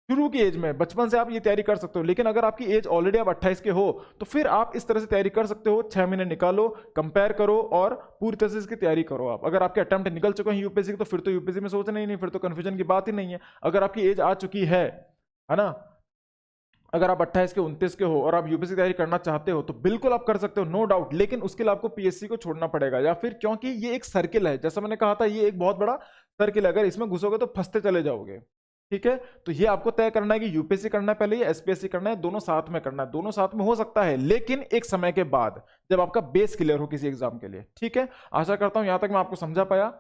शुरू की एज में, बचपन से आप ये तैयारी कर सकते हो। लेकिन अगर आपकी एज ऑलरेडी आप 28 के हो तो फिर आप इस तरह से तैयारी कर सकते हो। 6 महीने निकालो, कंपेयर करो और पूरी तरह से इसकी तैयारी करो। आप अगर आपके अटेम्प्ट निकल चुके हैं यूपीएससी के तो फिर तो यूपीएससी में सोचना ही नहीं, फिर तो कंफ्यूजन की बात ही नहीं है। अगर आपकी एज आ चुकी है ना, अगर आप 28 के 29 के हो और आप यूपीएससी की तैयारी करना चाहते हो तो बिल्कुल आप कर सकते हो, नो डाउट। लेकिन उसके लिए आपको पीएससी को छोड़ना पड़ेगा, या फिर क्योंकि ये एक सर्किल है, जैसा मैंने कहा था ये एक बहुत बड़ा सर्किल है, अगर इसमें घुसोगे तो फंसते चले जाओगे। ठीक है। तो ये आपको तय करना है कि यूपीएससी करना है पहले या एसपीएससी करना है, दोनों साथ में करना है। दोनों साथ में हो सकता है लेकिन एक समय के बाद, जब आपका बेस क्लियर हो किसी एग्जाम के लिए। ठीक है। आशा करता हूं यहां तक मैं आपको समझा पाया।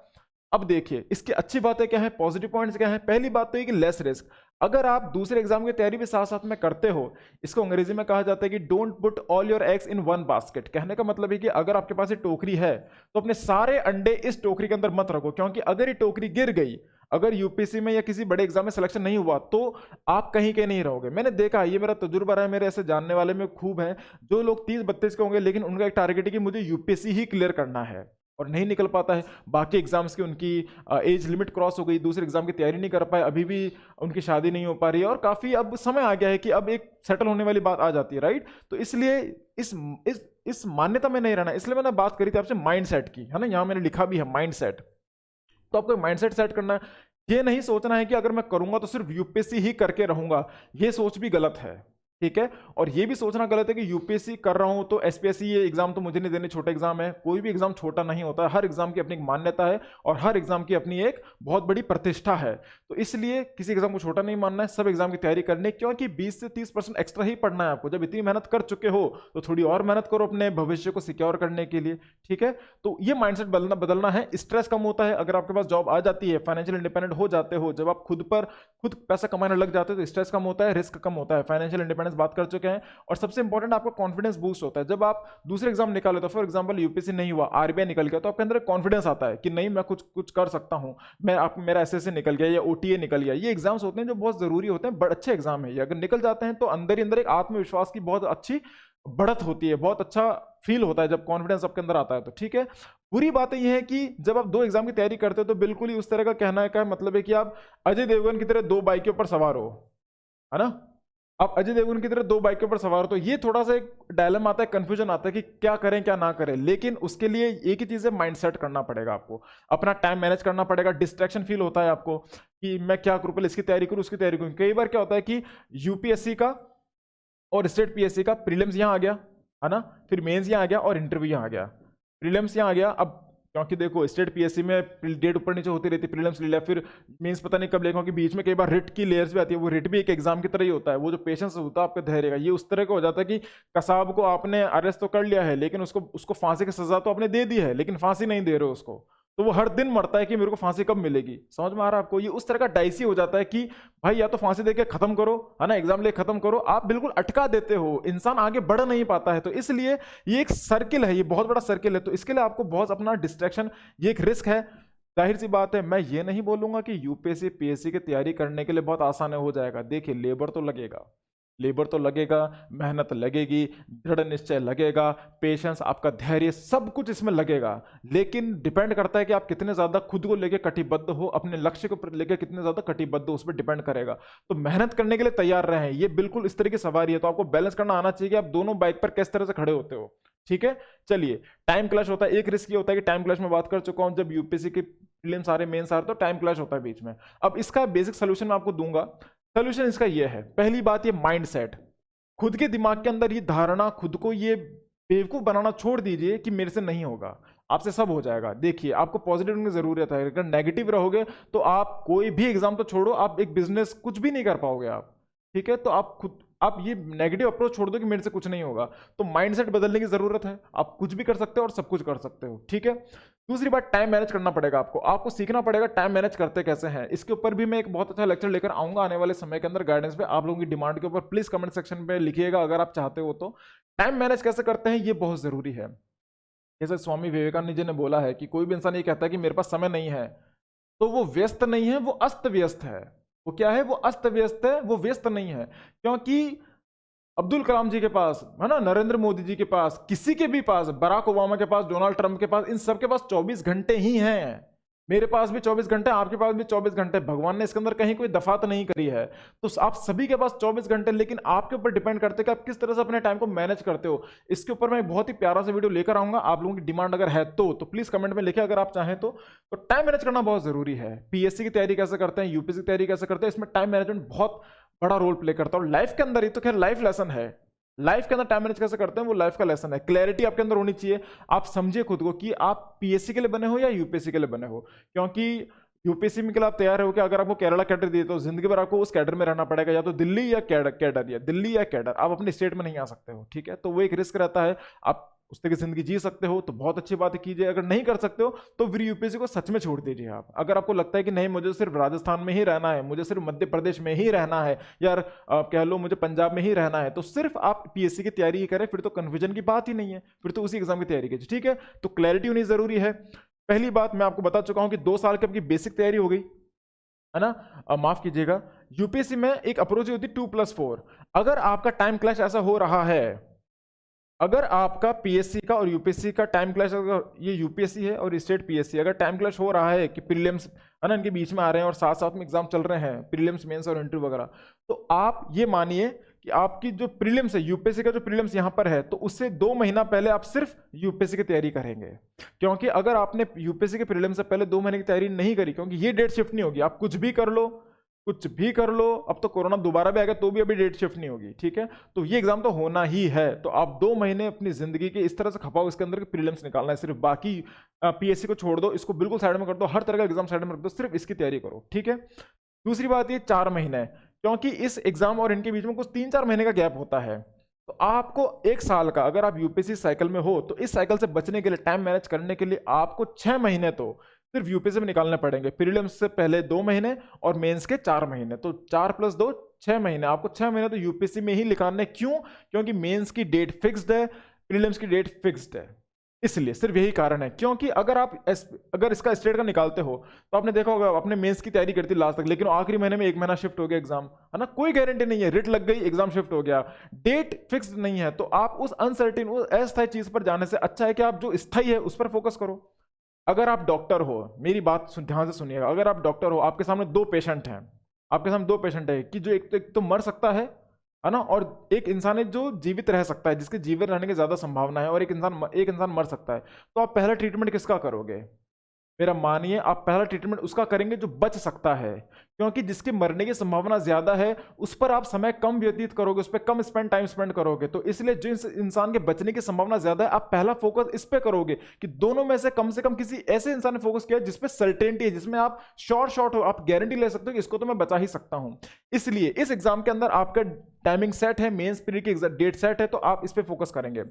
अब देखिए इसकी अच्छी बातें क्या है, पॉजिटिव पॉइंट्स क्या है। पहली बात तो ये कि लेस रिस्क, अगर आप दूसरे एग्जाम की तैयारी भी साथ साथ में करते हो, इसको अंग्रेजी में कहा जाता है कि don't put all your eggs in one basket. कहने का मतलब है कि अगर आपके पास ये टोकरी है तो अपने सारे अंडे इस टोकरी के अंदर मत रखो, क्योंकि अगर ये टोकरी गिर गई, अगर यूपीएससी में या किसी बड़े एग्जाम में सिलेक्शन नहीं हुआ तो आप कहीं के नहीं रहोगे। मैंने देखा, ये मेरा तजुर्बा रहा है, मेरे ऐसे जानने वाले में खूब हैं जो लोग 30-32 के होंगे लेकिन उनका एक टारगेट है कि मुझे यूपीएससी ही क्लियर करना है और नहीं निकल पाता है। बाकी एग्जाम्स की उनकी एज लिमिट क्रॉस हो गई, दूसरे एग्जाम की तैयारी नहीं कर पाए, अभी भी उनकी शादी नहीं हो पा रही है और काफी अब समय आ गया है कि अब एक सेटल होने वाली बात आ जाती है, राइट। तो इसलिए इस मान्यता में नहीं रहना, इसलिए मैंने बात करी थी आपसे माइंडसेट की, है ना। यहाँ मैंने लिखा भी है माइंडसेट। तो आपको माइंडसेट सेट करना है, ये नहीं सोचना है कि अगर मैं करूंगा तो सिर्फ यूपीएससी ही करके रहूंगा, ये सोच भी गलत है। ठीक है। और ये भी सोचना गलत है कि यूपीएससी कर रहा हूं तो एसपीएससी ये एग्जाम तो मुझे नहीं देने, छोटे एग्जाम है। कोई भी एग्जाम छोटा नहीं होता है, हर एग्जाम की अपनी एक मान्यता है और हर एग्जाम की अपनी एक बहुत बड़ी प्रतिष्ठा है। तो इसलिए किसी एग्जाम को छोटा नहीं मानना है, सब एग्जाम की तैयारी करनी है, क्योंकि 20 से 30% एक्स्ट्रा ही पढ़ना है आपको। जब इतनी मेहनत कर चुके हो तो थोड़ी और मेहनत करो अपने भविष्य को सिक्योर करने के लिए। ठीक है, तो ये माइंडसेट बदलना है। स्ट्रेस कम होता है अगर आपके पास जॉब आ जाती है, फाइनेंशियल इंडिपेंडेंट हो जाते हो, जब आप खुद पैसा कमाने लग जाते हो तो स्ट्रेस कम होता है, रिस्क कम होता है। फाइनेंशियल इंडिपेंडेंस बात कर चुके हैं। और सबसे इंपॉर्टेंट आपका कॉन्फिडेंस बूस्ट होता है। जब आप दूसरे एग्जाम निकाले तो फॉर एग्जांपल यूपीएससी नहीं हुआ, आरबीआई निकल गया, तो आपके अंदर कॉन्फिडेंस आता है कि नहीं मैं कुछ कुछ कर सकता हूं, मेरा एसएससी निकल गया या ओटीए निकल गया। ये एग्जाम्स होते हैं जो बहुत जरूरी होते हैं, बड़े अच्छे एग्जाम है ये। अगर निकल जाते हैं तो अंदर ही अंदर एक आत्मविश्वास की बहुत अच्छी बढ़त होती है, बहुत अच्छा फील होता है जब कॉन्फिडेंस आपके अंदर आता है तो। ठीक है, बुरी बात यह है कि जब आप 2 एग्जाम की तैयारी करते हो तो बिल्कुल ही उस तरह का कहना का मतलब है कि आप अजय देवगन की तरह 2 बाइकों पर सवार हो, है ना। आप अजय देवगन की तरह 2 बाइकों पर सवार हो तो ये थोड़ा सा एक डायलेमा आता है, कंफ्यूजन आता है कि क्या करें क्या ना करें। लेकिन उसके लिए एक ही चीज है, माइंड सेट करना पड़ेगा आपको, अपना टाइम मैनेज करना पड़ेगा। डिस्ट्रैक्शन फील होता है आपको कि मैं क्या करूं, पहले इसकी तैयारी करूं उसकी तैयारी करूं। कई बार क्या होता है कि यूपीएससी का और स्टेट पीएससी का प्रीलिम्स यहाँ आ गया, है ना, फिर मेंस यहाँ आ गया और इंटरव्यू यहाँ आ गया, प्रीलिम्स यहाँ आ गया। अब क्योंकि देखो स्टेट पीएससी में डेट ऊपर नीचे होती रहती है, प्रीलिम्स ले लिया, फिर मेंस पता नहीं कब लेगा, क्योंकि बीच में कई बार रिट की लेयर्स भी आती है। वो रिट भी एक एग्जाम की तरह ही होता है। वो जो पेशेंस होता है आपका, धैर्य का, ये उस तरह का हो जाता है कि कसाब को आपने अरेस्ट तो कर लिया है लेकिन उसको फांसी की सजा तो आपने दे दी है, लेकिन फांसी नहीं दे रहे हो उसको, तो वो हर दिन मरता है कि मेरे को फांसी कब मिलेगी। समझ में आ रहा है आपको? ये उस तरह का डाइसी हो जाता है कि भाई या तो फांसी देके खत्म करो, है ना, एग्जाम लेके खत्म करो। आप बिल्कुल अटका देते हो, इंसान आगे बढ़ नहीं पाता है। तो इसलिए ये एक सर्किल है, ये बहुत बड़ा सर्किल है। तो इसके लिए आपको बहुत अपना डिस्ट्रैक्शन, ये एक रिस्क है। जाहिर सी बात है, मैं ये नहीं बोलूंगा कि यूपीएससी पीएससी की तैयारी करने के लिए बहुत आसान हो जाएगा। देखिए लेबर तो लगेगा, लेबर तो लगेगा, मेहनत लगेगी, दृढ़ निश्चय लगेगा, पेशेंस, आपका धैर्य, सब कुछ इसमें लगेगा। लेकिन डिपेंड करता है कि आप कितने ज्यादा खुद को लेकर कटिबद्ध हो, अपने लक्ष्य को लेकर कितने ज्यादा कटिबद्ध हो, उस पर डिपेंड करेगा। तो मेहनत करने के लिए तैयार रहें, ये बिल्कुल इस तरह की सवारी है। तो आपको बैलेंस करना आना चाहिए कि आप दोनों बाइक पर किस तरह से खड़े होते हो। ठीक है, चलिए। टाइम क्लैश होता है, एक रिस्क ये होता है कि टाइम क्लैश में बात कर चुका हूं, जब यूपीएससी के प्रीलिम्स आ रहे, मेंस आ रहे, तो टाइम क्लैश होता है बीच में। अब इसका बेसिक सोल्यूशन मैं आपको दूंगा। सोल्यूशन इसका ये है, पहली बात, ये माइंड सेट, खुद के दिमाग के अंदर ये धारणा, खुद को ये बेवकूफ बनाना छोड़ दीजिए कि मेरे से नहीं होगा, आपसे सब हो जाएगा। देखिए आपको पॉजिटिव की जरूरत है, अगर नेगेटिव रहोगे तो आप कोई भी एग्जाम तो छोड़ो, आप एक बिजनेस कुछ भी नहीं कर पाओगे आप। ठीक है, तो आप ये नेगेटिव अप्रोच छोड़ दो कि मेरे से कुछ नहीं होगा। तो माइंडसेट बदलने की जरूरत है, आप कुछ भी कर सकते हो और सब कुछ कर सकते हो। ठीक है, दूसरी बात, टाइम मैनेज करना पड़ेगा आपको सीखना पड़ेगा टाइम मैनेज करते कैसे हैं। इसके ऊपर भी मैं एक बहुत अच्छा लेक्चर लेकर आऊंगा आने वाले समय के अंदर, गाइडेंस पे। आप लोगों की डिमांड के ऊपर प्लीज कमेंट सेक्शन पे लिखिएगा अगर आप चाहते हो तो। टाइम मैनेज कैसे करते हैं ये बहुत जरूरी है। जैसे स्वामी विवेकानंद जी ने बोला है कि कोई भी इंसान ये कहता है कि मेरे पास समय नहीं है, तो वो व्यस्त नहीं है, वो अस्त व्यस्त है। वो क्या है? वो अस्त व्यस्त है, वो व्यस्त नहीं है। क्योंकि अब्दुल कलाम जी के पास, है ना, नरेंद्र मोदी जी के पास, किसी के भी पास, बराक ओबामा के पास, डोनाल्ड ट्रंप के पास, इन सब के पास 24 घंटे ही हैं। मेरे पास भी 24 घंटे, आपके पास भी 24 घंटे। भगवान ने इसके अंदर कहीं कोई दफात नहीं करी है। तो आप सभी के पास 24 घंटे, लेकिन आपके ऊपर डिपेंड करते हैं कि आप किस तरह से अपने टाइम को मैनेज करते हो। इसके ऊपर मैं बहुत ही प्यारा सा वीडियो लेकर आऊंगा, आप लोगों की डिमांड अगर है तो प्लीज कमेंट में लिखे अगर आप चाहें तो। टाइम मैनेज करना बहुत जरूरी है। पीएससी की तैयारी कैसे करते हैं, यूपीएससी की तैयारी कैसे करते हैं, इसमें टाइम मैनेजमेंट बहुत बड़ा रोल प्ले करता है। और लाइफ के अंदर, ये तो खैर लाइफ लेसन है, लाइफ के अंदर टाइम मैनेज कैसे करते हैं वो लाइफ का लेसन है। क्लैरिटी आपके अंदर होनी चाहिए। आप समझिए खुद को कि आप पीएससी के लिए बने हो या यूपीएससी के लिए बने हो। क्योंकि यूपीएससी में के लिए आप तैयार हो कि अगर आपको केरला कैडर दिए तो जिंदगी भर आपको उस कैडर में रहना पड़ेगा, या तो दिल्ली या कैडर, या दिल्ली या कैडर, आप अपने स्टेट में नहीं आ सकते हो। ठीक है, तो वो एक रिस्क रहता है। आप उस तरह की जिंदगी जी सकते हो तो बहुत अच्छी बात कीजिए, अगर नहीं कर सकते हो तो फिर यूपीएससी को सच में छोड़ दीजिए आप। अगर आपको लगता है कि नहीं मुझे सिर्फ राजस्थान में ही रहना है, मुझे सिर्फ मध्य प्रदेश में ही रहना है, यार कह लो मुझे पंजाब में ही रहना है, तो सिर्फ आप पीएससी की तैयारी ही करें, फिर तो कंफ्यूजन की बात ही नहीं है, फिर तो उसी एग्जाम की तैयारी कीजिए। ठीक है, तो क्लैरिटी होनी जरूरी है। पहली बात मैं आपको बता चुका हूं कि 2 साल की आपकी बेसिक तैयारी हो गई, है ना। माफ कीजिएगा, यूपीएससी में एक अप्रोच होती है 2+4। अगर आपका टाइम क्लैश ऐसा हो रहा है, अगर आपका पीएससी का और यूपीएससी का टाइम क्लैश, ये यूपीएससी है और स्टेट पीएससी, अगर टाइम क्लैश हो रहा है कि प्रीलिम्स, है ना, इनके बीच में आ रहे हैं और साथ साथ में एग्जाम चल रहे हैं, प्रीलिम्स, मेंस और इंटरव्यू वगैरह, तो आप ये मानिए कि आपकी जो प्रीलिम्स है, यूपीएससी का जो प्रीलिम्स यहां पर है, तो उससे 2 महीना पहले आप सिर्फ यूपीएससी की तैयारी करेंगे। क्योंकि अगर आपने यूपीएससी के प्रीलिम्स से पहले 2 महीने की तैयारी नहीं करी, क्योंकि ये डेट शिफ्ट नहीं होगी, आप कुछ भी कर लो, कुछ भी कर लो, अब तो कोरोना दोबारा भी आएगा तो भी अभी डेट शिफ्ट नहीं होगी, ठीक है। तो ये एग्जाम तो होना ही है, तो आप 2 महीने अपनी जिंदगी के इस तरह से खपाओ, इसके अंदर प्रीलिम्स निकालना है सिर्फ, बाकी पीएससी को छोड़ दो, इसको बिल्कुल साइड में कर दो, हर तरह का एग्जाम साइड में रख दो, सिर्फ इसकी तैयारी करो, ठीक है। दूसरी बात ये 4 महीने, क्योंकि इस एग्जाम और इनके बीच में कुछ 3-4 महीने का गैप होता है, तो आपको 1 साल का, अगर आप यूपीएससी साइकिल में हो तो इस साइकिल से बचने के लिए, टाइम मैनेज करने के लिए आपको 6 महीने तो सिर्फ यूपीएससी में निकालने पड़ेंगे। प्रीलिम्स से पहले 2 महीने और मेंस के 4 महीने, तो 4 + 2 6 महीने, आपको 6 महीने तो यूपीएससी में ही निकालने। क्यों? क्योंकि मेंस की डेट फिक्स्ड है, प्रीलिम्स की डेट फिक्स्ड है, इसलिए सिर्फ यही कारण है। क्योंकि अगर इसका स्टेट का निकालते हो तो आपने देखा होगा, आपने मेंस की तैयारी करती लास्ट तक, लेकिन आखिरी महीने में 1 महीना शिफ्ट हो गया एग्जाम, है ना, कोई गारंटी नहीं है, रिट लग गई, एग्जाम शिफ्ट हो गया, डेट फिक्स नहीं है, तो आप उस अनसर्टेन, उस अस्थायी चीज पर जाने से अच्छा है कि आप जो स्थायी है उस पर फोकस करो। अगर आप डॉक्टर हो, मेरी बात ध्यान से सुनिएगा, अगर आप डॉक्टर हो, आपके सामने 2 पेशेंट हैं, आपके सामने 2 पेशेंट है कि जो एक तो मर सकता है ना, और एक इंसान है जो जीवित रह सकता है, जिसके जीवित रहने की ज्यादा संभावना है, और एक इंसान मर सकता है, तो आप पहला ट्रीटमेंट किसका करोगे? मेरा मानिए, आप पहला ट्रीटमेंट उसका करेंगे जो बच सकता है, क्योंकि जिसके मरने की संभावना ज्यादा है उस पर आप समय कम व्यतीत करोगे, उस पर कम टाइम स्पेंड करोगे, तो इसलिए जिस इंसान के बचने की संभावना ज्यादा है, आप पहला फोकस इस पे करोगे कि दोनों में से कम किसी ऐसे इंसान ने फोकस किया जिसपे सर्टेनिटी है, जिसमें आप शॉर्ट हो, आप गारंटी ले सकते हो कि इसको तो मैं बचा ही सकता हूं। इसलिए इस एग्जाम के अंदर आपका टाइमिंग सेट है, मेंस पीरियड की डेट सेट है, तो आप इस पे फोकस करेंगे।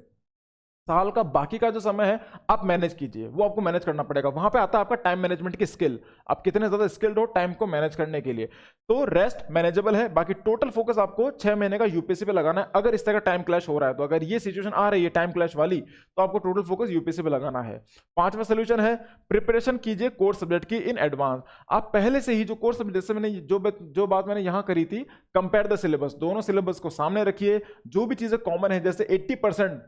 साल का बाकी का जो समय है आप मैनेज कीजिए, वो आपको मैनेज करना पड़ेगा। वहां पे आता है आपका टाइम मैनेजमेंट की स्किल, आप कितने ज्यादा स्किल्ड हो टाइम को मैनेज करने के लिए। तो रेस्ट मैनेजेबल है, बाकी टोटल फोकस आपको 6 महीने का यूपीएससी पे लगाना है। अगर इस तरह का टाइम क्लैश हो रहा है, तो अगर ये सिचुएशन आ रही है टाइम क्लैश वाली, तो आपको टोटल फोकस यूपीएससी पे लगाना है। 5वां सोल्यूशन है, प्रिपरेशन कीजिए कोर्स सब्जेक्ट की इन एडवांस। आप पहले से ही जो कोर्स सब्जेक्ट, जैसे मैंने जो बात मैंने यहां करी थी, कंपेयर द सिलेबस, दोनों सिलेबस को सामने रखिए, जो भी चीजें कॉमन है, जैसे 80%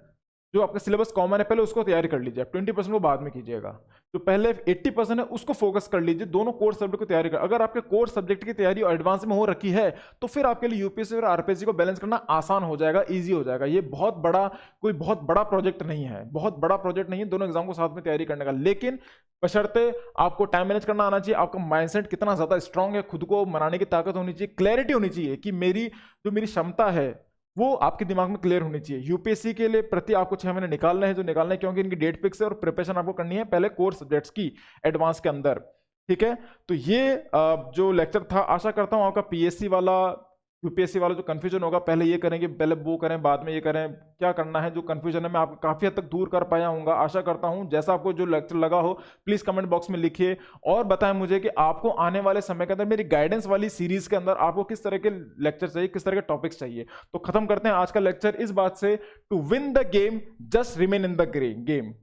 जो आपका सिलेबस कॉमन है पहले उसको तैयारी कर लीजिए, 20% को बाद में कीजिएगा। जो पहले 80% है उसको फोकस कर लीजिए, दोनों कोर्स सब्जेक्ट को तैयारी कर। अगर आपके कोर्स सब्जेक्ट की तैयारी एडवांस में हो रखी है तो फिर आपके लिए यूपीएससी और आरपीएससी को बैलेंस करना आसान हो जाएगा, ईजी हो जाएगा। ये कोई बहुत बड़ा प्रोजेक्ट नहीं है, बहुत बड़ा प्रोजेक्ट नहीं है दोनों एग्जाम को साथ में तैयारी करने का, लेकिन बशर्ते आपको टाइम मैनेज करना आना चाहिए, आपका माइंडसेट कितना ज्यादा स्ट्रांग है, खुद को मनाने की ताकत होनी चाहिए, क्लैरिटी होनी चाहिए कि मेरी क्षमता है वो आपके दिमाग में क्लियर होनी चाहिए। यूपीएससी के लिए प्रति आपको 6 महीने निकालना है, जो निकालना है, क्योंकि इनकी डेट फिक्स है और प्रिपरेशन आपको करनी है पहले कोर्स सब्जेक्ट्स की एडवांस के अंदर, ठीक है। तो ये जो लेक्चर था, आशा करता हूं आपका पीएससी वाला यूपीएससी वाला जो कंफ्यूजन होगा, पहले ये करेंगे, पहले वो करें, बाद में ये करें, क्या करना है, जो कंफ्यूजन है मैं आपको काफी हद तक दूर कर पाया हूँ। आशा करता हूं जैसा आपको जो लेक्चर लगा हो प्लीज कमेंट बॉक्स में लिखिए और बताएं मुझे कि आपको आने वाले समय के अंदर मेरी गाइडेंस वाली सीरीज के अंदर आपको किस तरह के लेक्चर चाहिए, किस तरह के टॉपिक्स चाहिए। तो खत्म करते हैं आज का लेक्चर इस बात से, to win the game just remain in the game.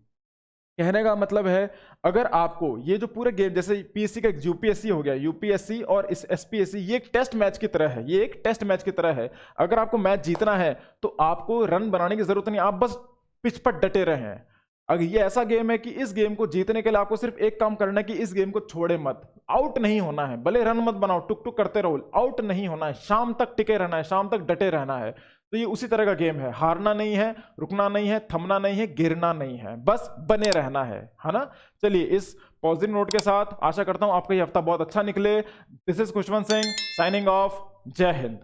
कहने का मतलब है, अगर आपको ये जो पूरे गेम, जैसे पीएससी का यूपीएससी हो गया, यूपीएससी और इस एसपीएससी, ये एक टेस्ट मैच की तरह है, ये एक टेस्ट मैच की तरह है। अगर आपको मैच जीतना है तो आपको रन बनाने की जरूरत नहीं, आप बस पिच पर डटे रहें। अगर ये ऐसा गेम है कि इस गेम को जीतने के लिए आपको सिर्फ एक काम करना है कि इस गेम को छोड़े मत, आउट नहीं होना है, भले रन मत बनाओ, टुक टुक करते रहो, आउट नहीं होना है, शाम तक टिके रहना है, शाम तक डटे रहना है। तो ये उसी तरह का गेम है, हारना नहीं है, रुकना नहीं है, थमना नहीं है, गिरना नहीं है, बस बने रहना है ना। चलिए इस पॉजिटिव नोट के साथ आशा करता हूं आपका ये हफ्ता बहुत अच्छा निकले। This is Khushwant Singh signing off. जय हिंद।